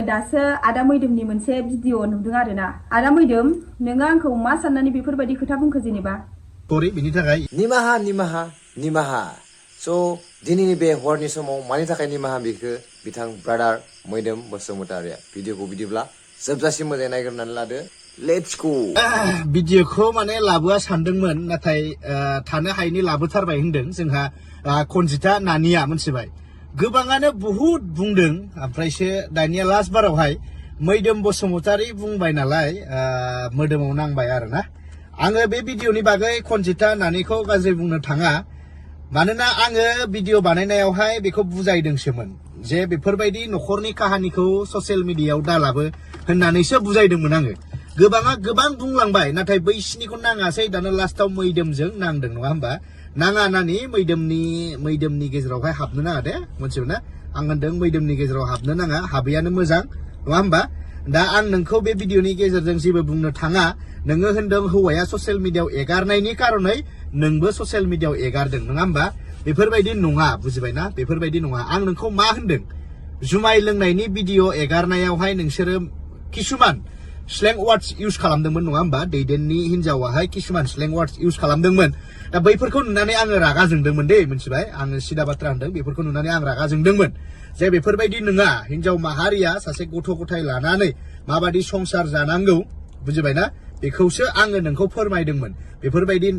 दासो आदा मैदोमनि मोनसे भिडिअ नुदों आरोना आदा मैदोम नोङो आंखौ मा साननानै बेफोरबायदि खोथा बुंखो जेनेबा सरि बिनि थाखाय निमाहा स' दिनैनि बे हरनि समाव मानि थाखाय निमाहा बिखो बिथां ब्रादार मैदोम बसुमतारिया भिडिअखौ बिदिब्ला जोबजासिम मोजाङै नायग्रोनानै लादो लेट्स गो भिडिअखौ माने लाबोआ सानदोंमोन नाथाय थानो हायैनि लाबोथारबाय होनदों जोंहा खनजिथा नानिया मोनथिबाय गोबाङानो बहुत बुंदों ओमफ्रायसो दानिया लास्ट बारावहाय मैदोम बसुमतारी बुंबाय नालाय मोदोमाव नांबाय आरोना आङो बे भिडिअनि बागै खनजिथा नानिखौ गाज्रि बुंनो थाङा मानोना आङो भिडिअ बानायनायावहाय बेखौ बुजायदोंसोमोन जे बेफोरबायदि नखरनि काहानिखौ ससियेल मिडियायाव दालाबो होननानैसो बुजायदोंमोन आङो गोबाङा गोबां बुंलांबाय नाथाय बैसिनिखौ नाङासै दाना लास्टाव मैदोमजों नांदों नङा होमबा नाङा नानि मैदोमनि गेजेरावहाय हाबनो नाङा दे मोनथिबाय ना आं होनदों मैदोमनि गेजेराव हाबनो नाङा हाबैयानो मोजां नङा होमबा दा आं नोंखौ बे भिडिअनि गेजेरजों जेबो बुंनो थाङा नोङो होनदों हौवाया ससियेल मिडियायाव एगारनायनि कारनै नोंबो ससियेल मिडियायाव एगारदों नङा होमबा बेफोरबायदि नङा बुजिबायना बेफोरबायदि नङा आं नोंखौ मा होनदों जुमाय लोंनायनि भिडिअ एगारनायावहाय नोंसोरो किसुमान स्लें वार्डस इउज खालामदोंमोन नङा होमबा दैदेननि हिनजावाहाय किसुमान स्लें वार्डस इउज खालामदोंमन दा बैफोरखौ नुनानै आङो रागा जोंदोंमोन दे मोनथिबाय आङो सिदा बाथ्रा होनदों बेफोरखौ नुनानै आं रागा जोंदोंमोन जे बेफोरबायदि नङा हिनजाव माहारिया सासे गथ' गथाय लानानै माबादि संसार जानांगौ बुजिबायना बेखौसो आङो नोंखौ फोरमायदोंमोन बेफोरबायदि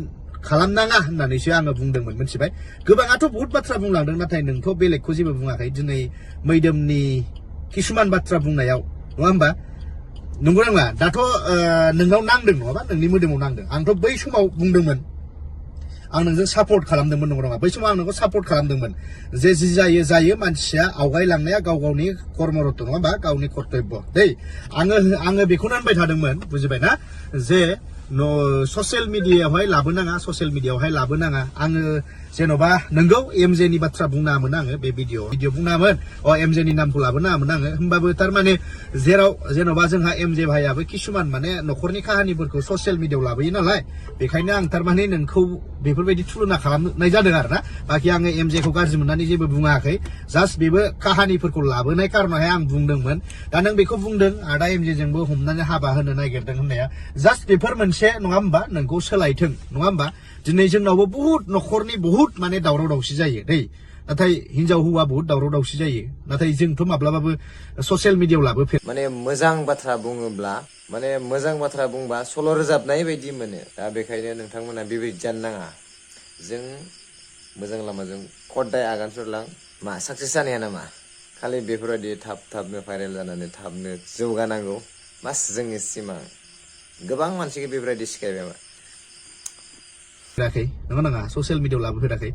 खालामनाङा होननानैसो आङो बुंदोंमोन मोनथिबाय गोबाङाथ' बहुत बाथ्रा बुंलांदों नाथाय नोंथ' बेलेगखौ जेबो बुङाखै दिनै मैदोमनि किसुमान बाथ्रा बुंनायाव नङा होमबा नंगौ नङा दाथ' नोंनाव नांदों नङाबा नोंनि मोदोमाव नांदों आंथ' बै समाव बुंदोंमोन आं नोंजों सापर्ट खालामदोंमोन नंगौ नङा बै समाव आं नोंखौ सापर्ट खालामदोंमन जे जि जायो मानसिया आवगायलांनाया गाव गावनि कर्मरत नङा होमबा गावनि कर्तब्य दै आङो बेखौनो होनबाय थादोंमन बुजिबायना जे ससियेल मिडियायावहाय लाबोनाङा आङो जेन'बा नोंगौ एमजेनि बाथ्रा बुंनामोन आङो बे भिडिअ बुंनामोन एमजेनि नामखौ लाबोनामोन आङो होमबाबो थारमाने जेराव जेन'बा जोंहा एमजे भाइयाबो किसुमान माने नखरनि काहानिफोरखौ ससियेल मिडियायाव लाबोयो नालाय बेखायनो आं थारमाने नोंखौ बेफोरबायदि थुलुना खालामनाय जादों आरोना बाखि आङो एमजेखौ गाज्रि मोननानै जेबो बुङाखै जास्ट बेबो काहानिफोरखौ लाबोनाय कारनावहाय आं बुंदोंमोन दा नों बेखौ बुंदों आदा एमजेजोंबो हमनानै हाबा होनो नागिरदों होननाया जास्ट बेफोर मोनसे नङा होमबा नोंखौ सोलायथों नङा होमबा दिनै जोंनावबो बहुत नखरनि बहुत माने दावराव दावसि जायो दै नाथाय हिनजाव हौवा बहुत दावराव दावसि जायो नाथाय जोंथ' माब्लाबाबो ससियेल मिडियायाव लाबोफेर माने मोजां बाथ्रा बुंबा सल' रोजाबनाय बायदि मोनो दा बेखायनो नोंथांमोना बेबायदि जानो नाङा जों मोजां लामाजों खदाय आगान सुरलां मा साक्सेस जानो हाया नामा खालि बेफोरबायदि थाबनो भाइरेल जानानै थाबनो जौगानांगौ बास जोंनि सिमां गोबां मानसिखौ बेफोरबायदि सिखायबाय नङा नङा ससियेल मिडियायाव लाबोफेराखै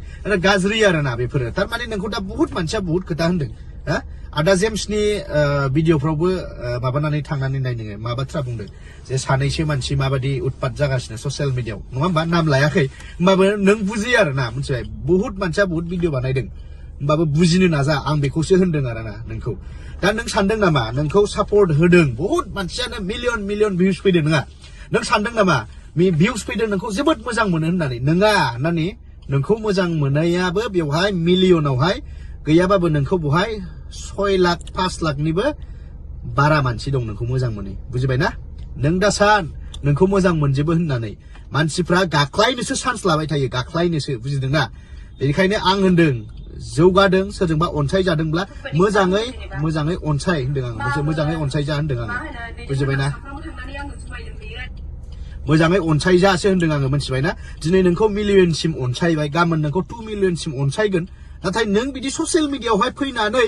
गाज्रि आरोना बेफोरो थारमाने नोंखौ दा बहुत मानसिया बहुत खोथा होनदों हा आदा जेम्सनि भिडिअफ्रावबो माबानानै थांनानै नाय नोङो मा बाथ्रा बुंदों जे सानैसो मानसि माबादि उत्पात जागासिनो ससियेल मिडियायाव नङा होमबा नाम लायाखै होमबाबो नों बुजियो आरोना मिथिबाय बहुत मानसिया बहुत भिडिअ बानायदों होमबाबो बुजिनो नाजा आं बेखौसो होनदों आरोना नोंखौ दा नों सानदों नामा नोंखौ सापर्ट होदों बहुत मानसियानो मिलियन भिउस फैदों नङा नों सानदों नामा भिउस फैदों नोंखौ जोबोद मोजां मोनो होननानै नङा होननानै नोंखौ मोजां मोननायाबो बेवहाय मिलियनावहाय गैयाबाबो नोंखौ बहाय 6 लाख 5 लाखनिबो बारा मानसि दं नोंखौ मोजां मोनो बुजिबायना नों दा सान नोंखौ मोजां मोनजोबो होननानै मानसिफ्रा गाख्लायनोसो चान्स लाबाय थायो गाख्लायनोसो बुजिदोंना बेनिखायनो आं होनदों जौगादों सोरजोंबा अनसाय जादोंब्ला मोजाङै अनसाय होनदों आङो मोजाङै अनसाय जा होनदों आङो बुजिबायना मोजाङै अनसाय जासो होनदों आङो मिथिबायना दिनै नोंखौ मिलियनसिम अनसायबाय गाबोन नोंखौ 2 मिलियनसिम अनसायगोन नाथाय नों बिदि ससियेल मिडियायावहाय फैनानै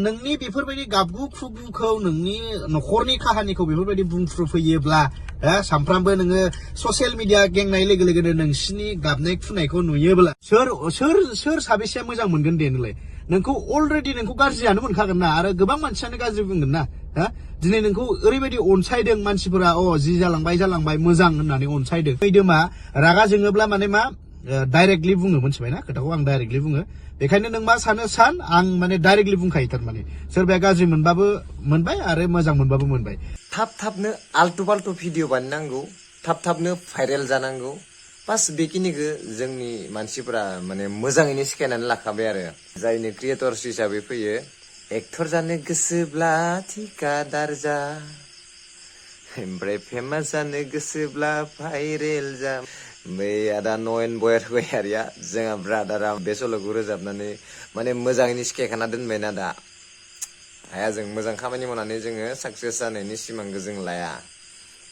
नोंनि बेफोरबायदि गाबगु खुगुखौ नोंनि नखरनि काहानिखौ बेफोरबायदि बुंफ्रुफैयोब्ला सामफ्रामबो नोङो ससियेल मिडिया गेंनाय लोगो लोगोनो नोंसिनि गाबनाय खुनायखौ नुयोब्ला सोर साबेसेया मोजां मोनगोन दे नोंलाय नोंखौ अलरेडि नोंखौ गाज्रियानो मोनखागोन ना आरो गोबां मानसियानो गाज्रि बुंगोन ना दिनै नोंखौ ओरैबायदि अनसायदों मानसिफोरा जि जालांबाय मोजां होननानै अनसायदों मैदोमा रागा जोङोब्ला माने मा डाइरेक्टलि बुङो मिथिबायना खोथाखौ आं डाइरेक्टलि बुङो बेखायनो नों मा सानो सान आं माने डाइरेक्टलि बुंखायो थारमाने सोरबाया गाज्रि मोनबाबो मोनबाय आरो मोजां मोनबाबो मोनबाय थाबनो आल्टु फाल्टु भिडिअ बानायनांगौ थाबनो भाइरेल जानांगौ बास बेखिनिखौ जोंनि मानसिफोरा माने मोजाङैनो सिखायनानै लाखाबाय आरो जायनो क्रिएटर्स हिसाबै फैयो एक्टर जानो गोसोब्ला ठिकादार जा ओमफ्राय फेमास जानो गोसोब्ला भाइरेल जा बै आदा नयन बयारिया जोंहा ब्रादारा बे सल'खौ रोजाबनानै माने मोजाङैनो सिखायखाना दोनबायना दा हाया जों मोजां खामानि मावनानै जोङो साक्सेस जानायनि सिमांखौ जों लाया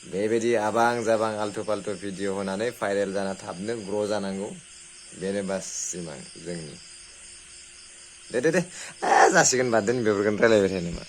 बेबायदि आबां जाबां आल्थु फाल्थु भिडिअ होनानै भाइरेल जाना थाबनो ग्र' जानांगौ बेनो बास सिमां जोंनि दे जासिगोन बाद दोन बेफोरखौनो रायलायबाय थानो मा